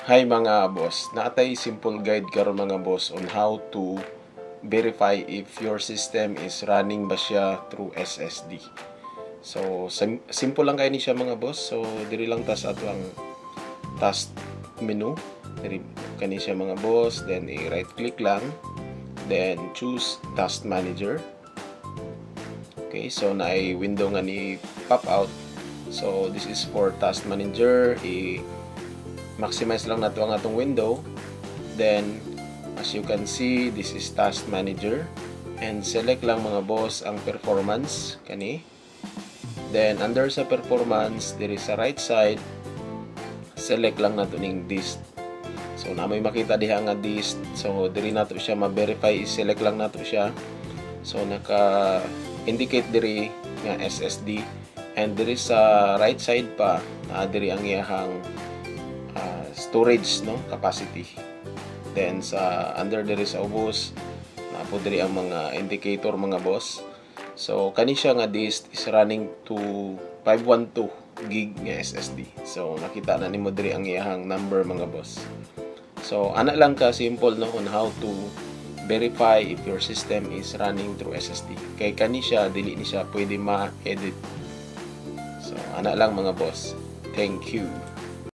Hi mga boss, naatay simple guide karon mga boss on how to verify if your system is running ba siya through SSD. So simple lang kay ni siya mga boss. So diri lang tas ato ang task menu. Diri kani siya mga boss, then i-right click lang, then choose task manager. Okay, so naay window nga ni pop out. So this is for task manager. Maximize lang nato ang atong window. Then as you can see, this is task manager, and select lang mga boss ang performance kani. Then under sa performance, diri sa right side, select lang nato ning dist. So na may makita diha nga dist. So diri nato siya ma-verify, i-select lang nato siya. So naka indicate diri nga SSD, and diri sa right side pa diri ang iyahang storage, no, capacity. Then sa under diri sa ubos napo diri ang mga indicator mga boss. So kani siya nga disk is running to 512 gig nga SSD. So nakita na nimo diri ang iyahang number mga boss. So ana lang ka simple, no, on how to verify if your system is running through SSD. Kay kani siya dili ni siya pwede ma-edit. So ana lang mga boss. Thank you.